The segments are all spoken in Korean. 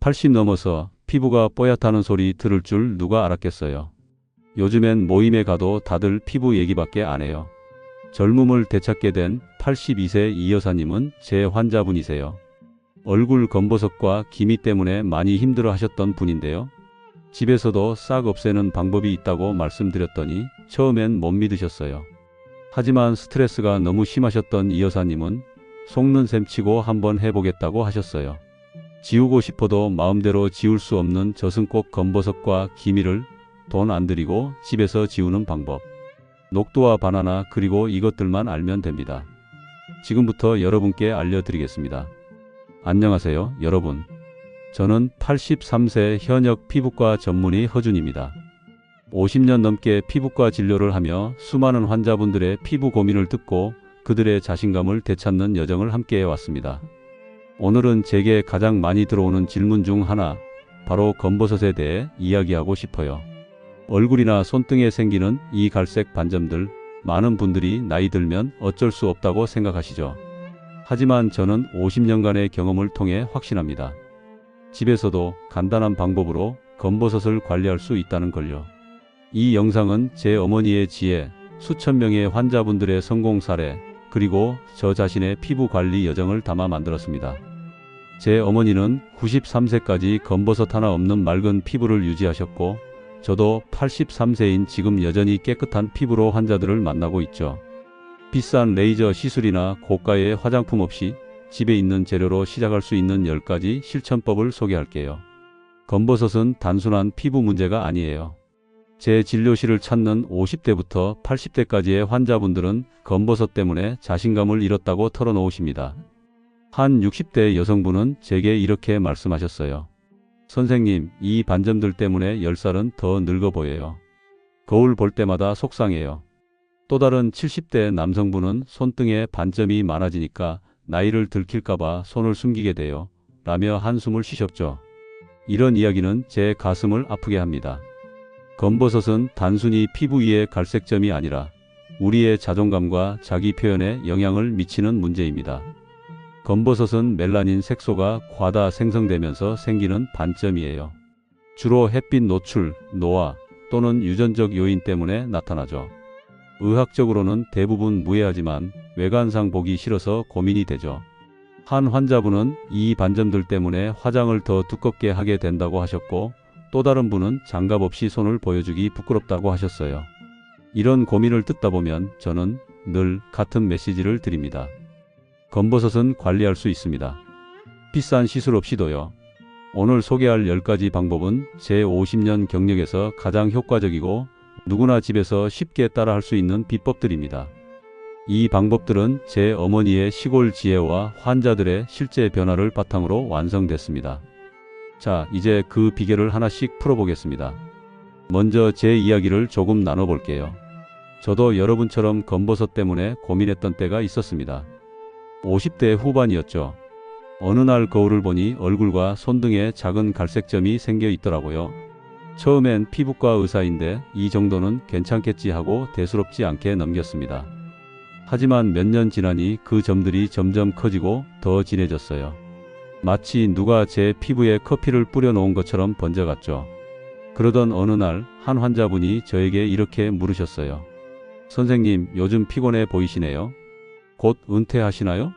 80 넘어서 피부가 뽀얗다는 소리 들을 줄 누가 알았겠어요. 요즘엔 모임에 가도 다들 피부 얘기밖에 안 해요. 젊음을 되찾게 된 82세 이 여사님은 제 환자분이세요. 얼굴 검버섯과 기미 때문에 많이 힘들어 하셨던 분인데요. 집에서도 싹 없애는 방법이 있다고 말씀드렸더니 처음엔 못 믿으셨어요. 하지만 스트레스가 너무 심하셨던 이 여사님은 속는 셈 치고 한번 해보겠다고 하셨어요. 지우고 싶어도 마음대로 지울 수 없는 저승꽃 검버섯과 기미를 돈 안 들이고 집에서 지우는 방법. 녹두와 바나나 그리고 이것들만 알면 됩니다. 지금부터 여러분께 알려드리겠습니다. 안녕하세요, 여러분. 저는 83세 현역 피부과 전문의 허준입니다. 50년 넘게 피부과 진료를 하며 수많은 환자분들의 피부 고민을 듣고 그들의 자신감을 되찾는 여정을 함께 해왔습니다. 오늘은 제게 가장 많이 들어오는 질문 중 하나, 바로 검버섯에 대해 이야기하고 싶어요. 얼굴이나 손등에 생기는 이 갈색 반점들, 많은 분들이 나이 들면 어쩔 수 없다고 생각하시죠. 하지만 저는 50년간의 경험을 통해 확신합니다. 집에서도 간단한 방법으로 검버섯을 관리할 수 있다는 걸요. 이 영상은 제 어머니의 지혜, 수천 명의 환자분들의 성공 사례, 그리고 저 자신의 피부 관리 여정을 담아 만들었습니다. 제 어머니는 93세까지 검버섯 하나 없는 맑은 피부를 유지하셨고, 저도 83세인 지금 여전히 깨끗한 피부로 환자들을 만나고 있죠. 비싼 레이저 시술이나 고가의 화장품 없이 집에 있는 재료로 시작할 수 있는 10가지 실천법을 소개할게요. 검버섯은 단순한 피부 문제가 아니에요. 제 진료실을 찾는 50대부터 80대까지의 환자분들은 검버섯 때문에 자신감을 잃었다고 털어놓으십니다. 한 60대 여성분은 제게 이렇게 말씀하셨어요. 선생님, 이 반점들 때문에 10살은 더 늙어 보여요. 거울 볼 때마다 속상해요. 또 다른 70대 남성분은 손등에 반점이 많아지니까 나이를 들킬까봐 손을 숨기게 돼요. 라며 한숨을 쉬셨죠. 이런 이야기는 제 가슴을 아프게 합니다. 검버섯은 단순히 피부 위의 갈색점이 아니라 우리의 자존감과 자기 표현에 영향을 미치는 문제입니다. 검버섯은 멜라닌 색소가 과다 생성되면서 생기는 반점이에요. 주로 햇빛 노출, 노화 또는 유전적 요인 때문에 나타나죠. 의학적으로는 대부분 무해하지만 외관상 보기 싫어서 고민이 되죠. 한 환자분은 이 반점들 때문에 화장을 더 두껍게 하게 된다고 하셨고, 또 다른 분은 장갑 없이 손을 보여주기 부끄럽다고 하셨어요. 이런 고민을 듣다 보면 저는 늘 같은 메시지를 드립니다. 검버섯은 관리할 수 있습니다. 비싼 시술 없이도요. 오늘 소개할 10가지 방법은 제 50년 경력에서 가장 효과적이고 누구나 집에서 쉽게 따라할 수 있는 비법들입니다. 이 방법들은 제 어머니의 시골 지혜와 환자들의 실제 변화를 바탕으로 완성됐습니다. 자, 이제 그 비결을 하나씩 풀어보겠습니다. 먼저 제 이야기를 조금 나눠볼게요. 저도 여러분처럼 검버섯 때문에 고민했던 때가 있었습니다. 50대 후반이었죠. 어느 날 거울을 보니 얼굴과 손등에 작은 갈색점이 생겨 있더라고요. 처음엔 피부과 의사인데 이 정도는 괜찮겠지 하고 대수롭지 않게 넘겼습니다. 하지만 몇 년 지나니 그 점들이 점점 커지고 더 진해졌어요. 마치 누가 제 피부에 커피를 뿌려 놓은 것처럼 번져갔죠. 그러던 어느 날 한 환자분이 저에게 이렇게 물으셨어요. 선생님, 요즘 피곤해 보이시네요. 곧 은퇴하시나요?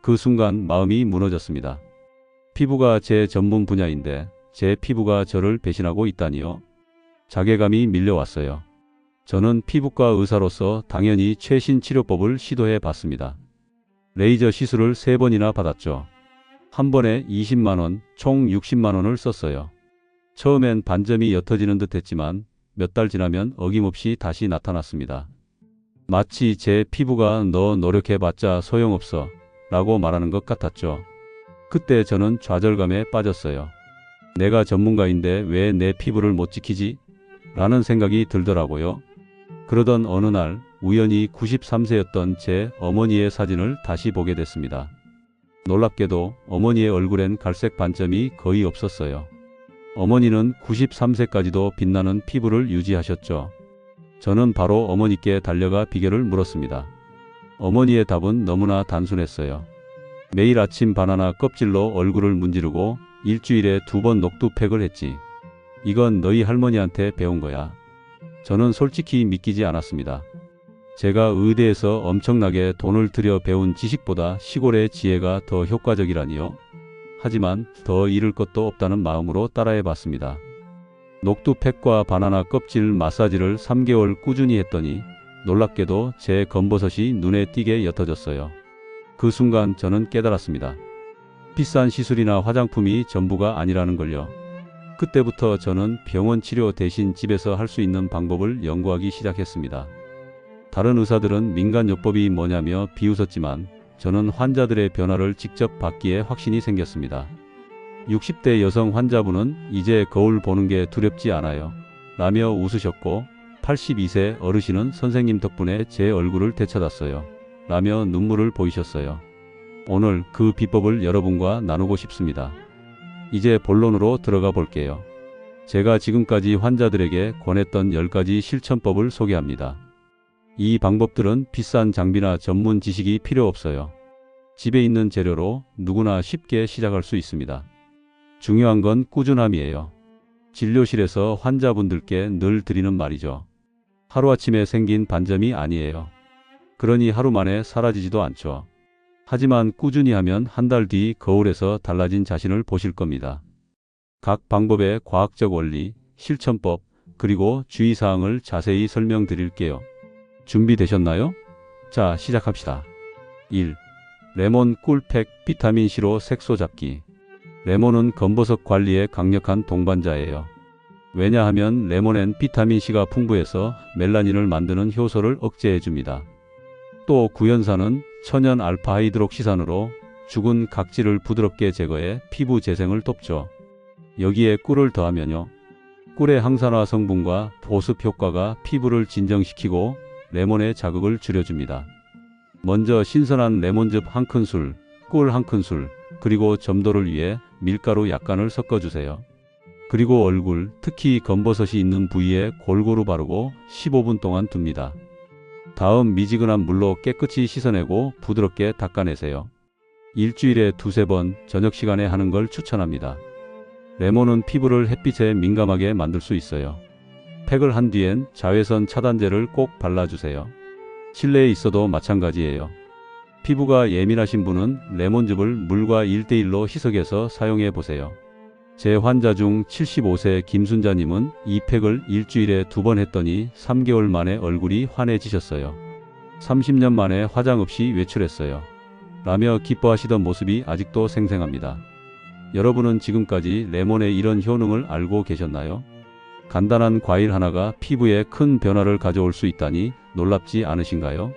그 순간 마음이 무너졌습니다. 피부가 제 전문 분야인데 제 피부가 저를 배신하고 있다니요. 자괴감이 밀려왔어요. 저는 피부과 의사로서 당연히 최신 치료법을 시도해 봤습니다. 레이저 시술을 3번이나 받았죠. 한 번에 20만원, 총 60만원을 썼어요. 처음엔 반점이 옅어지는 듯 했지만 몇 달 지나면 어김없이 다시 나타났습니다. 마치 제 피부가 너 노력해봤자 소용없어 라고 말하는 것 같았죠. 그때 저는 좌절감에 빠졌어요. 내가 전문가인데 왜 내 피부를 못 지키지? 라는 생각이 들더라고요. 그러던 어느 날 우연히 93세였던 제 어머니의 사진을 다시 보게 됐습니다. 놀랍게도 어머니의 얼굴엔 갈색 반점이 거의 없었어요. 어머니는 93세까지도 빛나는 피부를 유지하셨죠. 저는 바로 어머니께 달려가 비결을 물었습니다. 어머니의 답은 너무나 단순했어요. 매일 아침 바나나 껍질로 얼굴을 문지르고 일주일에 2번 녹두팩을 했지. 이건 너희 할머니한테 배운 거야. 저는 솔직히 믿기지 않았습니다. 제가 의대에서 엄청나게 돈을 들여 배운 지식보다 시골의 지혜가 더 효과적이라니요. 하지만 더 잃을 것도 없다는 마음으로 따라해 봤습니다. 녹두팩과 바나나 껍질 마사지를 3개월 꾸준히 했더니 놀랍게도 제 검버섯이 눈에 띄게 옅어졌어요. 그 순간 저는 깨달았습니다. 비싼 시술이나 화장품이 전부가 아니라는 걸요. 그때부터 저는 병원 치료 대신 집에서 할 수 있는 방법을 연구하기 시작했습니다. 다른 의사들은 민간요법이 뭐냐며 비웃었지만 저는 환자들의 변화를 직접 받기에 확신이 생겼습니다. 60대 여성 환자분은 이제 거울 보는 게 두렵지 않아요 라며 웃으셨고, 82세 어르신은 선생님 덕분에 제 얼굴을 되찾았어요 라며 눈물을 보이셨어요. 오늘 그 비법을 여러분과 나누고 싶습니다. 이제 본론으로 들어가 볼게요. 제가 지금까지 환자들에게 권했던 10가지 실천법을 소개합니다. 이 방법들은 비싼 장비나 전문 지식이 필요 없어요. 집에 있는 재료로 누구나 쉽게 시작할 수 있습니다. 중요한 건 꾸준함이에요. 진료실에서 환자분들께 늘 드리는 말이죠. 하루아침에 생긴 반점이 아니에요. 그러니 하루 만에 사라지지도 않죠. 하지만 꾸준히 하면 한 달 뒤 거울에서 달라진 자신을 보실 겁니다. 각 방법의 과학적 원리, 실천법, 그리고 주의사항을 자세히 설명드릴게요. 준비되셨나요? 자, 시작합시다. 1. 레몬 꿀팩 비타민C로 색소 잡기. 레몬은 검버섯 관리에 강력한 동반자예요. 왜냐하면 레몬엔 비타민C가 풍부해서 멜라닌을 만드는 효소를 억제해줍니다. 또 구연산은 천연 알파 하이드록시산으로 죽은 각질을 부드럽게 제거해 피부 재생을 돕죠. 여기에 꿀을 더하면요. 꿀의 항산화 성분과 보습 효과가 피부를 진정시키고 레몬의 자극을 줄여줍니다. 먼저 신선한 레몬즙 1큰술, 꿀 1큰술, 그리고 점도를 위해 밀가루 약간을 섞어주세요. 그리고 얼굴, 특히 검버섯이 있는 부위에 골고루 바르고 15분 동안 둡니다. 다음 미지근한 물로 깨끗이 씻어내고 부드럽게 닦아내세요. 일주일에 2~3번 저녁 시간에 하는 걸 추천합니다. 레몬은 피부를 햇빛에 민감하게 만들 수 있어요. 팩을 한 뒤엔 자외선 차단제를 꼭 발라주세요. 실내에 있어도 마찬가지예요. 피부가 예민하신 분은 레몬즙을 물과 1:1로 희석해서 사용해 보세요. 제 환자 중 75세 김순자님은 이 팩을 일주일에 2번 했더니 3개월 만에 얼굴이 환해지셨어요. 30년 만에 화장 없이 외출했어요. 라며 기뻐하시던 모습이 아직도 생생합니다. 여러분은 지금까지 레몬의 이런 효능을 알고 계셨나요? 간단한 과일 하나가 피부에 큰 변화를 가져올 수 있다니 놀랍지 않으신가요?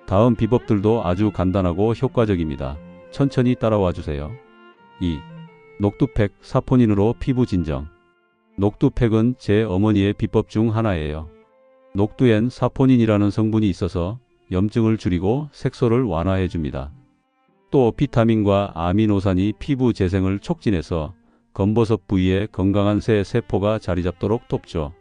다음 비법들도 아주 간단하고 효과적입니다. 천천히 따라와 주세요. 2. 녹두팩 사포닌으로 피부 진정. 녹두팩은 제 어머니의 비법 중 하나예요. 녹두엔 사포닌이라는 성분이 있어서 염증을 줄이고 색소를 완화해 줍니다. 또 비타민과 아미노산이 피부 재생을 촉진해서 검버섯 부위에 건강한 새 세포가 자리 잡도록 돕죠.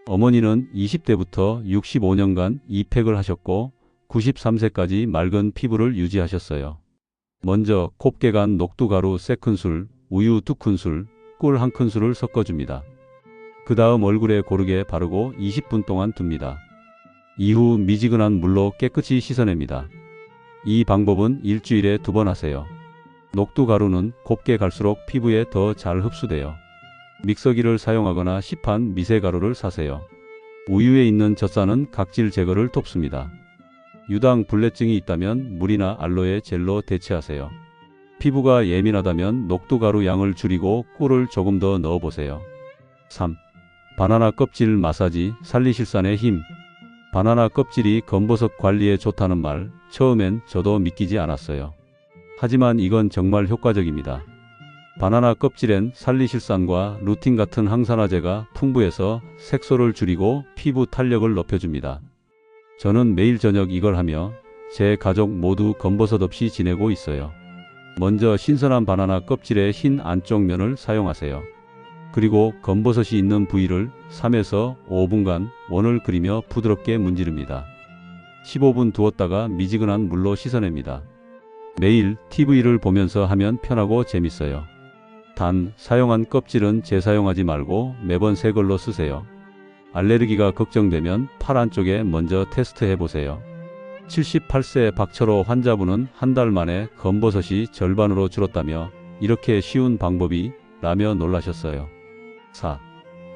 어머니는 20대부터 65년간 이 팩을 하셨고 93세까지 맑은 피부를 유지하셨어요. 먼저 곱게 간 녹두가루 3큰술, 우유 2큰술, 꿀 1큰술을 섞어줍니다. 그 다음 얼굴에 고르게 바르고 20분 동안 둡니다. 이후 미지근한 물로 깨끗이 씻어냅니다. 이 방법은 일주일에 2번 하세요. 녹두가루는 곱게 갈수록 피부에 더 잘 흡수돼요. 믹서기를 사용하거나 시판 미세가루를 사세요. 우유에 있는 젖산은 각질 제거를 돕습니다. 유당 불내증이 있다면 물이나 알로에 젤로 대체하세요. 피부가 예민하다면 녹두가루 양을 줄이고 꿀을 조금 더 넣어보세요. 3. 바나나 껍질 마사지 살리실산의 힘. 바나나 껍질이 검버섯 관리에 좋다는 말, 처음엔 저도 믿기지 않았어요. 하지만 이건 정말 효과적입니다. 바나나 껍질엔 살리실산과 루틴 같은 항산화제가 풍부해서 색소를 줄이고 피부 탄력을 높여줍니다. 저는 매일 저녁 이걸 하며 제 가족 모두 검버섯 없이 지내고 있어요. 먼저 신선한 바나나 껍질의 흰 안쪽 면을 사용하세요. 그리고 검버섯이 있는 부위를 3에서 5분간 원을 그리며 부드럽게 문지릅니다. 15분 두었다가 미지근한 물로 씻어냅니다. 매일 TV를 보면서 하면 편하고 재밌어요. 단 사용한 껍질은 재사용하지 말고 매번 새 걸로 쓰세요. 알레르기가 걱정되면 팔 안쪽에 먼저 테스트해 보세요. 78세 박철호 환자분은 한 달 만에 검버섯이 절반으로 줄었다며 이렇게 쉬운 방법이 라며 놀라셨어요. 4.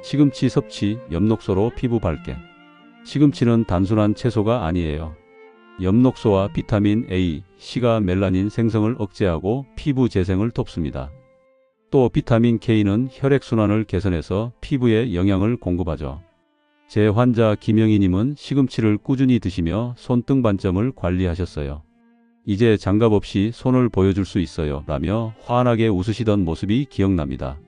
시금치 섭취, 엽록소로 피부 밝게. 시금치는 단순한 채소가 아니에요. 엽록소와 비타민 A, C가 멜라닌 생성을 억제하고 피부 재생을 돕습니다. 또 비타민 K는 혈액순환을 개선해서 피부에 영양을 공급하죠. 제 환자 김영희님은 시금치를 꾸준히 드시며 손등 반점을 관리하셨어요. 이제 장갑 없이 손을 보여줄 수 있어요 라며 환하게 웃으시던 모습이 기억납니다.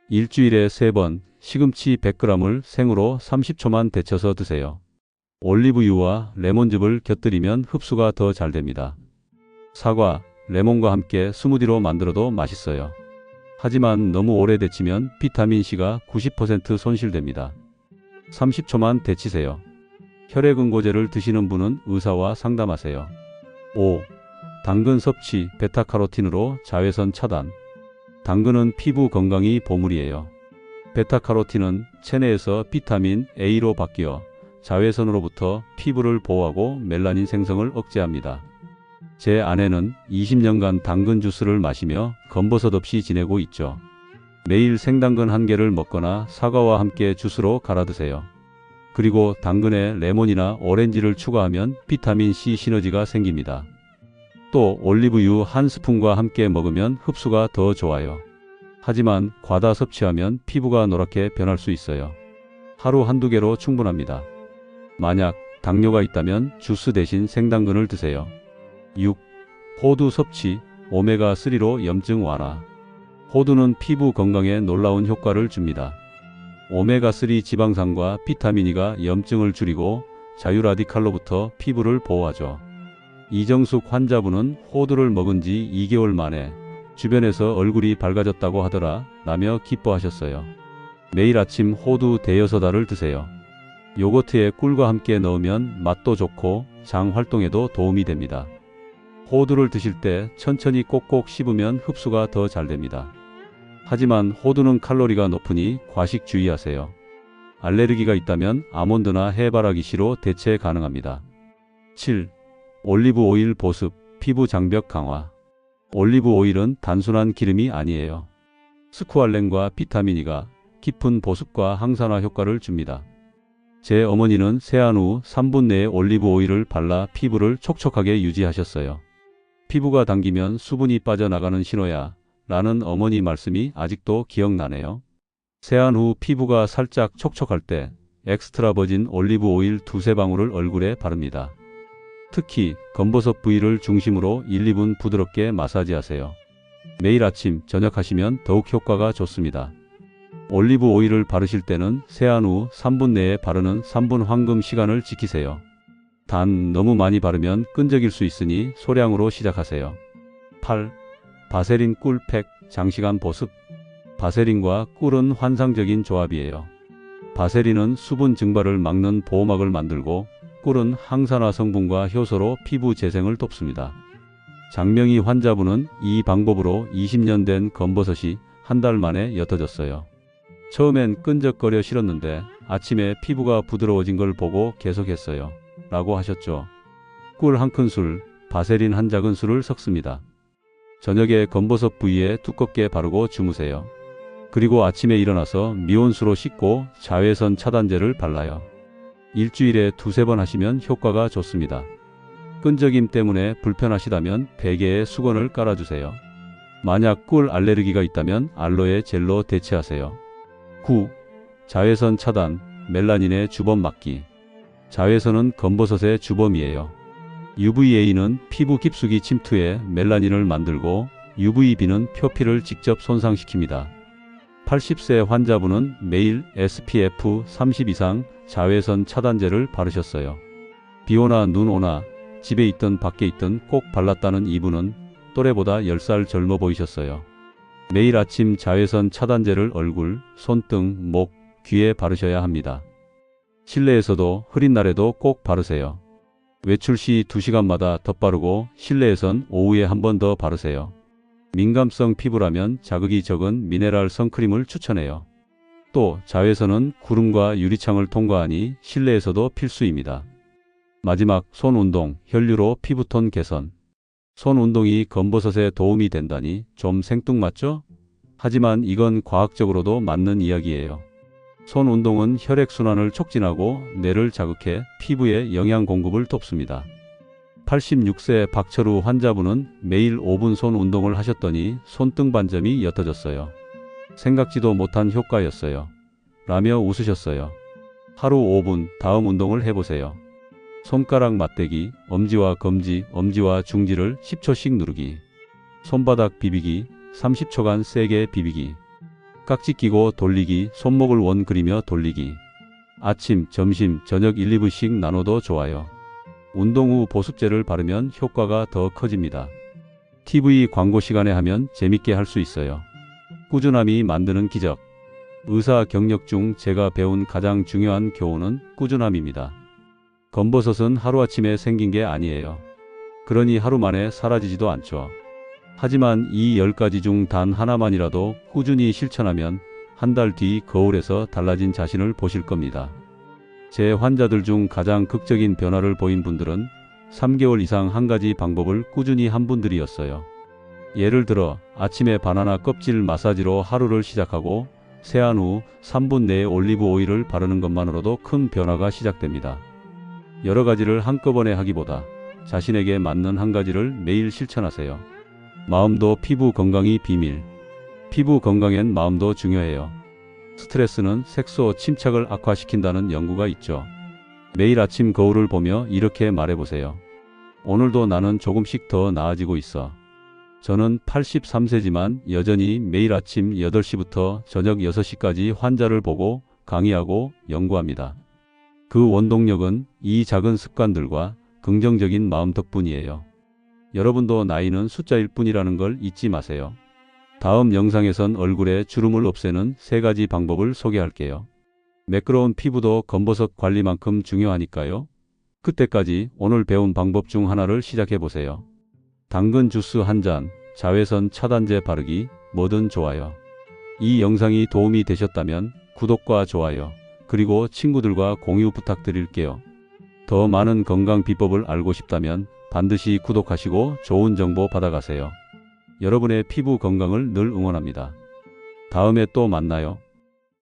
일주일에 3번 시금치 100g을 생으로 30초만 데쳐서 드세요. 올리브유와 레몬즙을 곁들이면 흡수가 더 잘 됩니다. 사과, 레몬과 함께 스무디로 만들어도 맛있어요. 하지만 너무 오래 데치면 비타민C가 90% 손실됩니다. 30초만 데치세요. 혈액응고제를 드시는 분은 의사와 상담하세요. 5. 당근 섭취, 베타카로틴으로 자외선 차단. 당근은 피부 건강이 보물이에요. 베타카로틴은 체내에서 비타민 A로 바뀌어 자외선으로부터 피부를 보호하고 멜라닌 생성을 억제합니다. 제 아내는 20년간 당근 주스를 마시며 검버섯 없이 지내고 있죠. 매일 생당근 1개를 먹거나 사과와 함께 주스로 갈아 드세요. 그리고 당근에 레몬이나 오렌지를 추가하면 비타민C 시너지가 생깁니다. 또 올리브유 1스푼과 함께 먹으면 흡수가 더 좋아요. 하지만 과다 섭취하면 피부가 노랗게 변할 수 있어요. 하루 1~2개로 충분합니다. 만약 당뇨가 있다면 주스 대신 생당근을 드세요. 6. 호두 섭취, 오메가3로 염증 완화. 호두는 피부 건강에 놀라운 효과를 줍니다. 오메가3 지방산과 비타민E가 염증을 줄이고 자유라디칼로부터 피부를 보호하죠. 이정숙 환자분은 호두를 먹은 지 2개월 만에 주변에서 얼굴이 밝아졌다고 하더라 라며 기뻐하셨어요. 매일 아침 호두 대여섯 알을 드세요. 요거트에 꿀과 함께 넣으면 맛도 좋고 장 활동에도 도움이 됩니다. 호두를 드실 때 천천히 꼭꼭 씹으면 흡수가 더 잘 됩니다. 하지만 호두는 칼로리가 높으니 과식 주의하세요. 알레르기가 있다면 아몬드나 해바라기 씨로 대체 가능합니다. 7. 올리브 오일 보습, 피부 장벽 강화. 올리브 오일은 단순한 기름이 아니에요. 스쿠알렌과 비타민E가 깊은 보습과 항산화 효과를 줍니다. 제 어머니는 세안 후 3분 내에 올리브 오일을 발라 피부를 촉촉하게 유지하셨어요. 피부가 당기면 수분이 빠져나가는 신호야 라는 어머니 말씀이 아직도 기억나네요. 세안 후 피부가 살짝 촉촉할 때 엑스트라 버진 올리브 오일 2~3방울을 얼굴에 바릅니다. 특히 검버섯 부위를 중심으로 1~2분 부드럽게 마사지하세요. 매일 아침, 저녁 하시면 더욱 효과가 좋습니다. 올리브 오일을 바르실 때는 세안 후 3분 내에 바르는 3분 황금 시간을 지키세요. 단 너무 많이 바르면 끈적일 수 있으니 소량으로 시작하세요. 8. 바세린 꿀팩, 장시간 보습. 바세린과 꿀은 환상적인 조합이에요. 바세린은 수분 증발을 막는 보호막을 만들고 꿀은 항산화 성분과 효소로 피부 재생을 돕습니다. 장명희 환자분은 이 방법으로 20년 된 검버섯이 한 달 만에 옅어졌어요. 처음엔 끈적거려 싫었는데 아침에 피부가 부드러워진 걸 보고 계속했어요. 라고 하셨죠. 꿀 1큰술, 바세린 1작은술을 섞습니다. 저녁에 검버섯 부위에 두껍게 바르고 주무세요. 그리고 아침에 일어나서 미온수로 씻고 자외선 차단제를 발라요. 일주일에 2~3번 하시면 효과가 좋습니다. 끈적임 때문에 불편하시다면 베개에 수건을 깔아주세요. 만약 꿀 알레르기가 있다면 알로에 젤로 대체하세요. 9. 자외선 차단, 멜라닌의 주범 막기. 자외선은 검버섯의 주범이에요. UVA는 피부 깊숙이 침투해 멜라닌을 만들고 UVB는 표피를 직접 손상시킵니다. 80세 환자분은 매일 SPF 30 이상 자외선 차단제를 바르셨어요. 비오나 눈 오나 집에 있든 밖에 있든 꼭 발랐다는 이분은 또래보다 10살 젊어 보이셨어요. 매일 아침 자외선 차단제를 얼굴, 손등, 목, 귀에 바르셔야 합니다. 실내에서도 흐린 날에도 꼭 바르세요. 외출 시 2시간마다 덧바르고 실내에선 오후에 한 번 더 바르세요. 민감성 피부라면 자극이 적은 미네랄 선크림을 추천해요. 또 자외선은 구름과 유리창을 통과하니 실내에서도 필수입니다. 마지막, 손 운동, 혈류로 피부톤 개선. 손 운동이 검버섯에 도움이 된다니 좀 생뚱맞죠? 하지만 이건 과학적으로도 맞는 이야기예요. 손 운동은 혈액순환을 촉진하고 뇌를 자극해 피부에 영양 공급을 돕습니다. 86세 박철우 환자분은 매일 5분 손 운동을 하셨더니 손등 반점이 옅어졌어요. 생각지도 못한 효과였어요. 라며 웃으셨어요. 하루 5분 다음 운동을 해보세요. 손가락 맞대기, 엄지와 검지, 엄지와 중지를 10초씩 누르기. 손바닥 비비기, 30초간 세게 비비기. 깍지 끼고 돌리기, 손목을 원 그리며 돌리기. 아침, 점심, 저녁 1, 2분씩 나눠도 좋아요. 운동 후 보습제를 바르면 효과가 더 커집니다. TV 광고 시간에 하면 재밌게 할 수 있어요. 꾸준함이 만드는 기적. 의사 경력 중 제가 배운 가장 중요한 교훈은 꾸준함입니다. 검버섯은 하루아침에 생긴 게 아니에요. 그러니 하루 만에 사라지지도 않죠. 하지만 이 10가지 중 단 하나만이라도 꾸준히 실천하면 한 달 뒤 거울에서 달라진 자신을 보실 겁니다. 제 환자들 중 가장 극적인 변화를 보인 분들은 3개월 이상 한 가지 방법을 꾸준히 한 분들이었어요. 예를 들어 아침에 바나나 껍질 마사지로 하루를 시작하고 세안 후 3분 내에 올리브 오일을 바르는 것만으로도 큰 변화가 시작됩니다. 여러 가지를 한꺼번에 하기보다 자신에게 맞는 한 가지를 매일 실천하세요. 마음도 피부 건강이 비밀. 피부 건강엔 마음도 중요해요. 스트레스는 색소 침착을 악화시킨다는 연구가 있죠. 매일 아침 거울을 보며 이렇게 말해보세요. 오늘도 나는 조금씩 더 나아지고 있어. 저는 83세지만 여전히 매일 아침 8시부터 저녁 6시까지 환자를 보고 강의하고 연구합니다. 그 원동력은 이 작은 습관들과 긍정적인 마음 덕분이에요. 여러분도 나이는 숫자일 뿐이라는 걸 잊지 마세요. 다음 영상에선 얼굴에 주름을 없애는 3가지 방법을 소개할게요. 매끄러운 피부도 검버섯 관리만큼 중요하니까요. 그때까지 오늘 배운 방법 중 하나를 시작해보세요. 당근 주스 한 잔, 자외선 차단제 바르기, 뭐든 좋아요. 이 영상이 도움이 되셨다면 구독과 좋아요, 그리고 친구들과 공유 부탁드릴게요. 더 많은 건강 비법을 알고 싶다면 반드시 구독하시고 좋은 정보 받아가세요. 여러분의 피부 건강을 늘 응원합니다. 다음에 또 만나요.